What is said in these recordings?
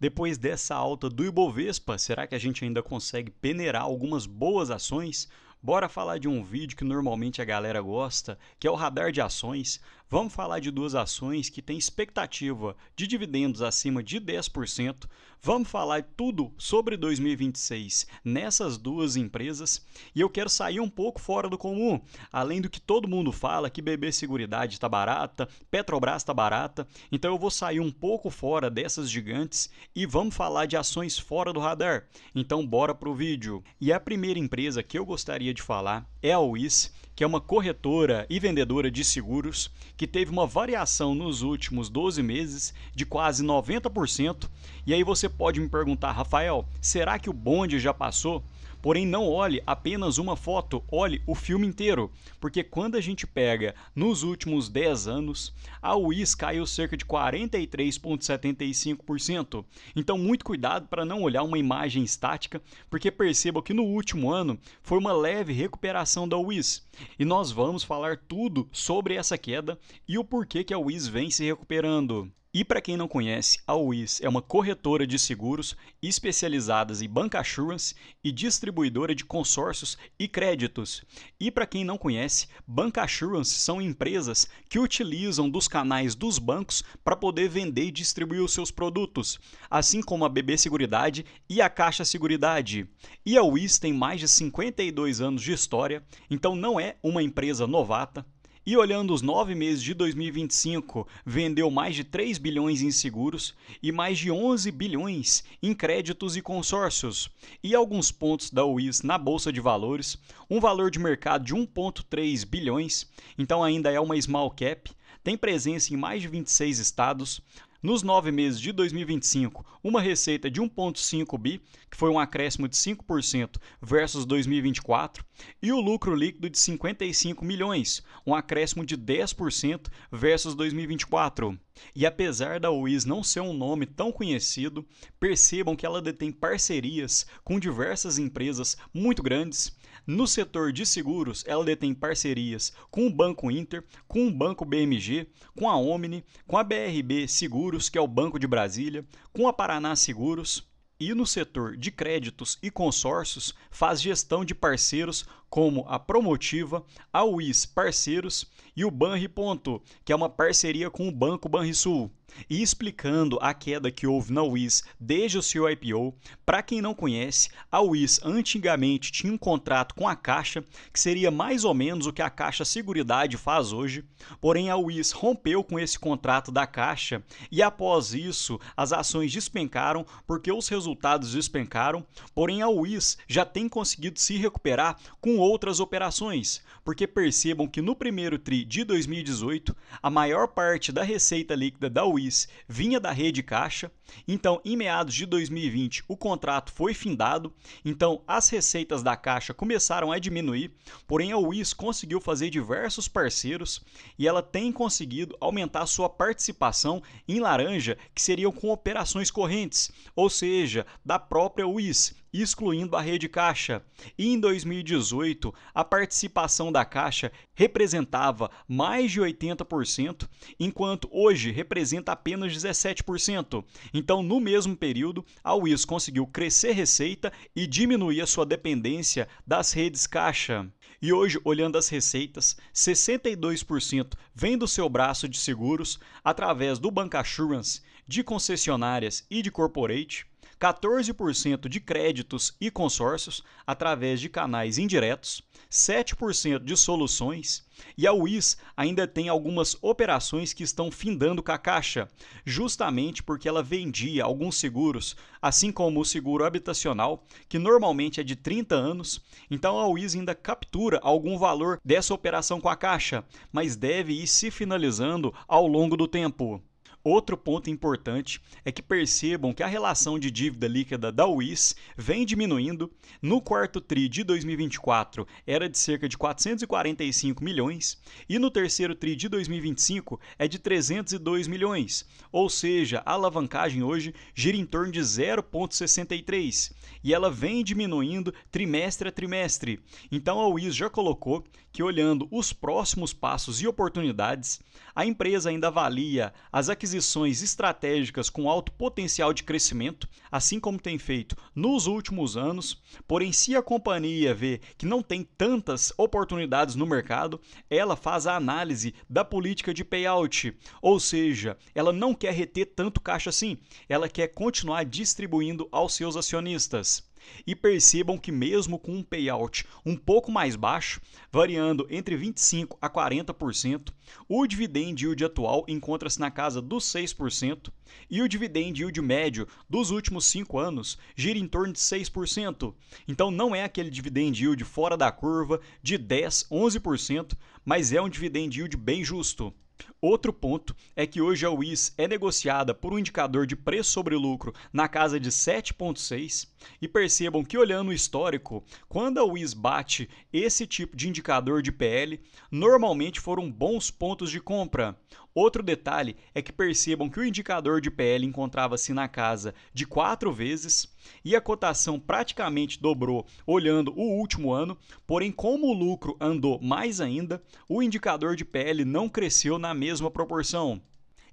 Depois dessa alta do Ibovespa, será que a gente ainda consegue peneirar algumas boas ações? Bora falar de um vídeo que normalmente a galera gosta, que é o radar de ações. Vamos falar de duas ações que têm expectativa de dividendos acima de 10%. Vamos falar tudo sobre 2026 nessas duas empresas. E eu quero sair um pouco fora do comum. Além do que todo mundo fala, que BB Seguridade está barata, Petrobras está barata. Então eu vou sair um pouco fora dessas gigantes e vamos falar de ações fora do radar. Então bora pro vídeo. E a primeira empresa que eu gostaria de falar é a Wiz, que é uma corretora e vendedora de seguros, que teve uma variação nos últimos 12 meses de quase 90%. E aí você pode me perguntar, Rafael, será que o bonde já passou? Porém, não olhe apenas uma foto, olhe o filme inteiro, porque quando a gente pega nos últimos 10 anos, a Wiz caiu cerca de 43,75%. Então, muito cuidado para não olhar uma imagem estática, porque perceba que no último ano foi uma leve recuperação da Wiz. E nós vamos falar tudo sobre essa queda e o porquê que a Wiz vem se recuperando. E para quem não conhece, a Wiz é uma corretora de seguros especializada em bancassurance e distribuidora de consórcios e créditos. E para quem não conhece, bancassurance são empresas que utilizam dos canais dos bancos para poder vender e distribuir os seus produtos, assim como a BB Seguridade e a Caixa Seguridade. E a Wiz tem mais de 52 anos de história, então não é uma empresa novata. E olhando os 9 meses de 2025, vendeu mais de 3 bilhões em seguros e mais de 11 bilhões em créditos e consórcios. E alguns pontos da Wiz na Bolsa de Valores, um valor de mercado de 1,3 bilhões, então ainda é uma small cap, tem presença em mais de 26 estados. Nos 9 meses de 2025, uma receita de 1,5 bi, que foi um acréscimo de 5% versus 2024, e o lucro líquido de 55 milhões, um acréscimo de 10% versus 2024. E apesar da Wiz não ser um nome tão conhecido, percebam que ela detém parcerias com diversas empresas muito grandes. No setor de seguros, ela detém parcerias com o Banco Inter, com o Banco BMG, com a Omni, com a BRB Seguros, que é o Banco de Brasília, com a Paraná Seguros. E no setor de créditos e consórcios, faz gestão de parceiros como a Promotiva, a Wiz Parceiros e o Banri Ponto, que é uma parceria com o Banco Banrisul. E explicando a queda que houve na Wiz desde o seu IPO, para quem não conhece, a Wiz antigamente tinha um contrato com a Caixa, que seria mais ou menos o que a Caixa Seguridade faz hoje, porém a Wiz rompeu com esse contrato da Caixa e após isso as ações despencaram porque os resultados despencaram, porém a Wiz já tem conseguido se recuperar com outras operações, porque percebam que no primeiro TRI de 2018, a maior parte da receita líquida da Wiz vinha da rede Caixa, então em meados de 2020 o contrato foi findado, então as receitas da Caixa começaram a diminuir, porém a Wiz conseguiu fazer diversos parceiros e ela tem conseguido aumentar sua participação em laranja, que seriam com operações correntes, ou seja, da própria Wiz, excluindo a rede Caixa. E em 2018, a participação da Caixa representava mais de 80%, enquanto hoje representa apenas 17%. Então, no mesmo período, a Wiz conseguiu crescer receita e diminuir a sua dependência das redes Caixa. E hoje, olhando as receitas, 62% vem do seu braço de seguros através do bancassurance, de concessionárias e de corporate, 14% de créditos e consórcios através de canais indiretos, 7% de soluções, e a Wiz ainda tem algumas operações que estão findando com a Caixa, justamente porque ela vendia alguns seguros, assim como o seguro habitacional, que normalmente é de 30 anos, então a Wiz ainda captura algum valor dessa operação com a Caixa, mas deve ir se finalizando ao longo do tempo. Outro ponto importante é que percebam que a relação de dívida líquida da Wiz vem diminuindo. No quarto TRI de 2024 era de cerca de 445 milhões e no terceiro TRI de 2025 é de 302 milhões, ou seja, a alavancagem hoje gira em torno de 0,63 e ela vem diminuindo trimestre a trimestre. Então a Wiz já colocou que, olhando os próximos passos e oportunidades, a empresa ainda avalia as aquisições estratégicas com alto potencial de crescimento, assim como tem feito nos últimos anos. Porém, se a companhia vê que não tem tantas oportunidades no mercado, ela faz a análise da política de payout, ou seja, ela não quer reter tanto caixa assim, ela quer continuar distribuindo aos seus acionistas. E percebam que mesmo com um payout um pouco mais baixo, variando entre 25% a 40%, o dividend yield atual encontra-se na casa dos 6% e o dividend yield médio dos últimos 5 anos gira em torno de 6%. Então não é aquele dividend yield fora da curva de 10%, 11%, mas é um dividend yield bem justo. Outro ponto é que hoje a WIS é negociada por um indicador de preço sobre lucro na casa de 7,6 e percebam que, olhando o histórico, quando a WIS bate esse tipo de indicador de PL, normalmente foram bons pontos de compra. Outro detalhe é que percebam que o indicador de PL encontrava-se na casa de 4 vezes e a cotação praticamente dobrou olhando o último ano, porém como o lucro andou mais ainda, o indicador de PL não cresceu na mesma proporção.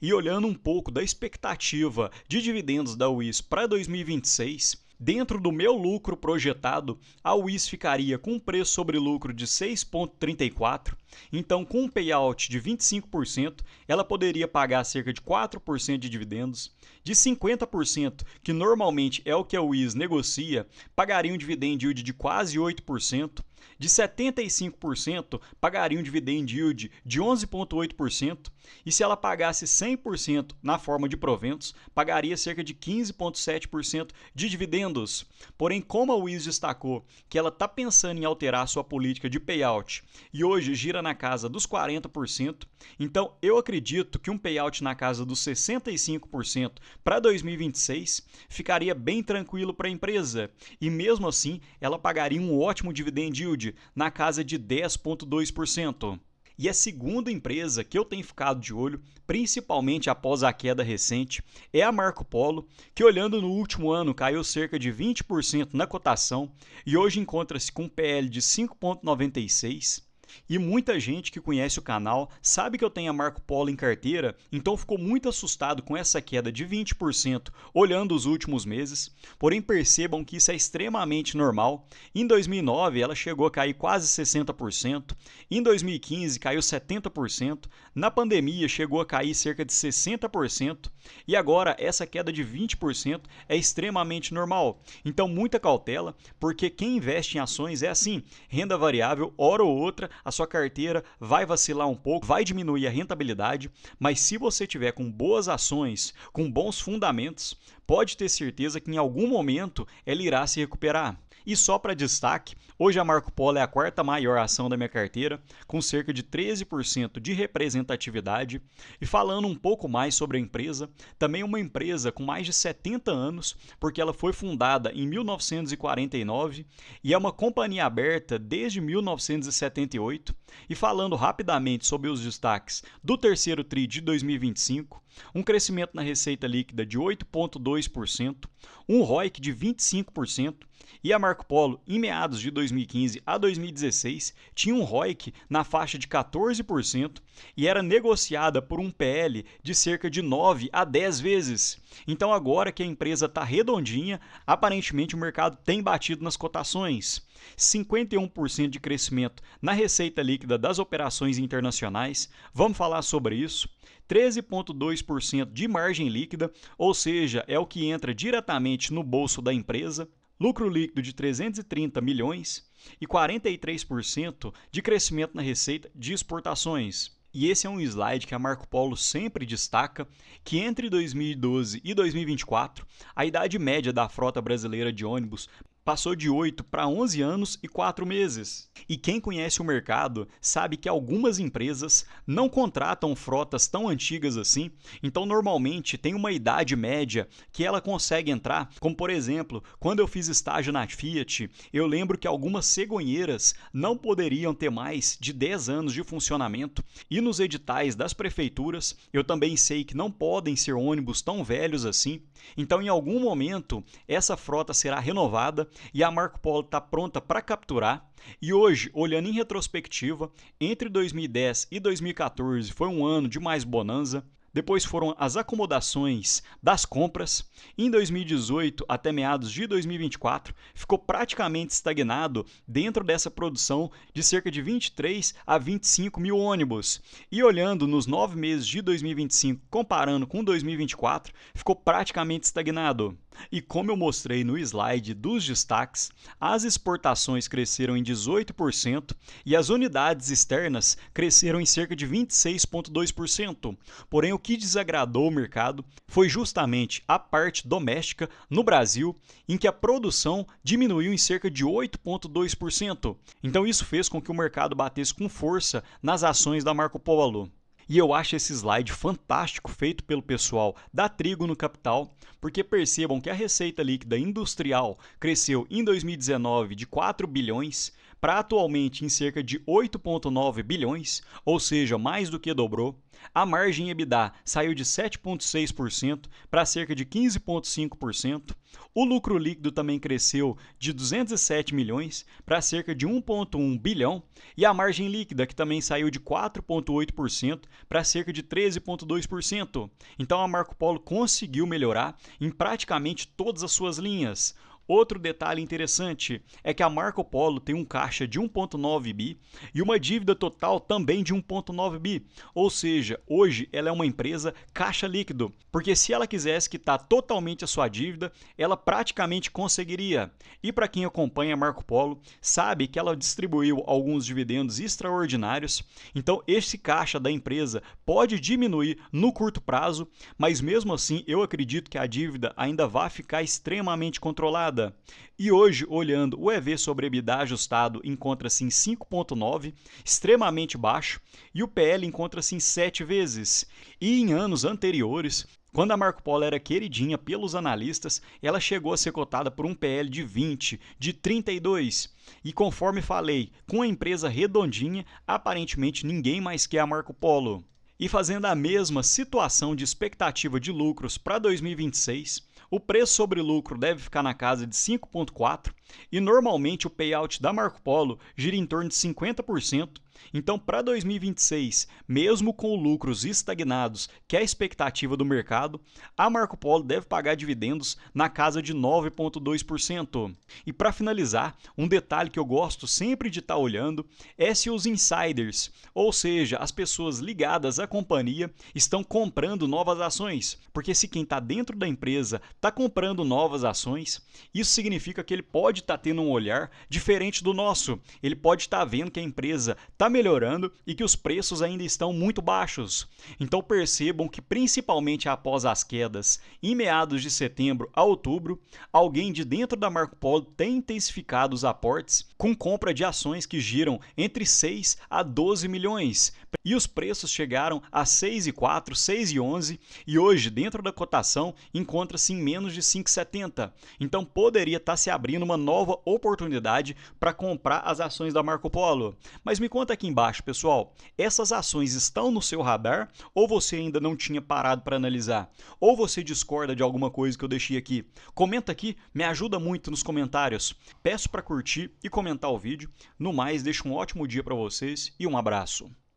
E olhando um pouco da expectativa de dividendos da WIS para 2026, dentro do meu lucro projetado, a WIS ficaria com um preço sobre lucro de 6,34, então com um payout de 25%, ela poderia pagar cerca de 4% de dividendos, de 50%, que normalmente é o que a WIS negocia, pagaria um dividend yield de quase 8%, de 75% pagaria um dividend yield de 11,8%, e se ela pagasse 100% na forma de proventos, pagaria cerca de 15,7% de dividendos. Porém, como a WIS destacou que ela está pensando em alterar sua política de payout e hoje gira na casa dos 40%, então eu acredito que um payout na casa dos 65% para 2026 ficaria bem tranquilo para a empresa, e mesmo assim ela pagaria um ótimo dividend yield na casa de 10,2%. E a segunda empresa que eu tenho ficado de olho, principalmente após a queda recente, é a Marco Polo, que olhando no último ano caiu cerca de 20% na cotação e hoje encontra-se com um PL de 5,96. E muita gente que conhece o canal sabe que eu tenho a Marco Polo em carteira, então ficou muito assustado com essa queda de 20% olhando os últimos meses. Porém, percebam que isso é extremamente normal. Em 2009, ela chegou a cair quase 60%, em 2015 caiu 70%, na pandemia chegou a cair cerca de 60%, e agora essa queda de 20% é extremamente normal. Então, muita cautela, porque quem investe em ações é assim, renda variável, hora ou outra, a sua carteira vai vacilar um pouco, vai diminuir a rentabilidade, mas se você tiver com boas ações, com bons fundamentos, pode ter certeza que em algum momento ela irá se recuperar. E só para destaque, hoje a Marco Polo é a quarta maior ação da minha carteira, com cerca de 13% de representatividade. E falando um pouco mais sobre a empresa, também uma empresa com mais de 70 anos, porque ela foi fundada em 1949 e é uma companhia aberta desde 1978. E falando rapidamente sobre os destaques do terceiro TRI de 2025, um crescimento na receita líquida de 8,2%, um ROIC de 25%, e a Marco Polo, em meados de 2015 a 2016, tinha um ROIC na faixa de 14% e era negociada por um PL de cerca de 9 a 10 vezes. Então agora que a empresa está redondinha, aparentemente o mercado tem batido nas cotações. 51% de crescimento na receita líquida das operações internacionais, vamos falar sobre isso. 13,2% de margem líquida, ou seja, é o que entra diretamente no bolso da empresa. Lucro líquido de 330 milhões e 43% de crescimento na receita de exportações. E esse é um slide que a Marco Polo sempre destaca, que entre 2012 e 2024, a idade média da frota brasileira de ônibus passou de 8 para 11 anos e 4 meses. E quem conhece o mercado sabe que algumas empresas não contratam frotas tão antigas assim, então normalmente tem uma idade média que ela consegue entrar, como por exemplo, quando eu fiz estágio na Fiat, eu lembro que algumas cegonheiras não poderiam ter mais de 10 anos de funcionamento, e nos editais das prefeituras eu também sei que não podem ser ônibus tão velhos assim, então em algum momento essa frota será renovada e a Marco Polo está pronta para capturar. E hoje, olhando em retrospectiva, entre 2010 e 2014 foi um ano de mais bonança. Depois foram as acomodações das compras. Em 2018 até meados de 2024, ficou praticamente estagnado dentro dessa produção de cerca de 23 a 25 mil ônibus. E olhando nos 9 meses de 2025, comparando com 2024, ficou praticamente estagnado. E como eu mostrei no slide dos destaques, as exportações cresceram em 18% e as unidades externas cresceram em cerca de 26,2%. Porém, o que desagradou o mercado foi justamente a parte doméstica no Brasil, em que a produção diminuiu em cerca de 8,2%. Então, isso fez com que o mercado batesse com força nas ações da Marco Polo. E eu acho esse slide fantástico feito pelo pessoal da Trigo no Capital, porque percebam que a receita líquida industrial cresceu em 2019 de 4 bilhões para atualmente em cerca de 8,9 bilhões, ou seja, mais do que dobrou. A margem EBITDA saiu de 7,6% para cerca de 15,5%. O lucro líquido também cresceu de 207 milhões para cerca de 1,1 bilhão. E a margem líquida, que também saiu de 4,8% para cerca de 13,2%. Então a Marco Polo conseguiu melhorar em praticamente todas as suas linhas. Outro detalhe interessante é que a Marco Polo tem um caixa de 1,9 bi e uma dívida total também de 1,9 bi. Ou seja, hoje ela é uma empresa caixa líquido, porque se ela quisesse quitar totalmente a sua dívida, ela praticamente conseguiria. E para quem acompanha a Marco Polo, sabe que ela distribuiu alguns dividendos extraordinários, então esse caixa da empresa pode diminuir no curto prazo, mas mesmo assim eu acredito que a dívida ainda vai ficar extremamente controlada. E hoje, olhando o EV sobre EBITDA ajustado, encontra-se em 5,9, extremamente baixo, e o PL encontra-se em 7 vezes. E em anos anteriores, quando a Marco Polo era queridinha pelos analistas, ela chegou a ser cotada por um PL de 20, de 32. E conforme falei, com a empresa redondinha, aparentemente ninguém mais quer a Marco Polo. E fazendo a mesma situação de expectativa de lucros para 2026, o preço sobre lucro deve ficar na casa de 5,4 e normalmente o payout da Marco Polo gira em torno de 50%. Então, para 2026, mesmo com lucros estagnados, que é a expectativa do mercado, a Marco Polo deve pagar dividendos na casa de 9,2%. E para finalizar, um detalhe que eu gosto sempre de estar olhando é se os insiders, ou seja, as pessoas ligadas à companhia, estão comprando novas ações. Porque se quem está dentro da empresa está comprando novas ações, isso significa que ele pode estar tendo um olhar diferente do nosso. Ele pode estar vendo que a empresa está melhorando e que os preços ainda estão muito baixos. Então percebam que principalmente após as quedas, em meados de setembro a outubro, alguém de dentro da Marco Polo tem intensificado os aportes com compra de ações que giram entre 6 a 12 milhões. E os preços chegaram a 6,4, 6,11 e hoje dentro da cotação encontra-se em menos de 5,70. Então poderia estar se abrindo uma nova oportunidade para comprar as ações da Marco Polo. Mas me conta aqui embaixo, pessoal, essas ações estão no seu radar ou você ainda não tinha parado para analisar? Ou você discorda de alguma coisa que eu deixei aqui? Comenta aqui, me ajuda muito nos comentários. Peço para curtir e comentar o vídeo. No mais, deixo um ótimo dia para vocês e um abraço.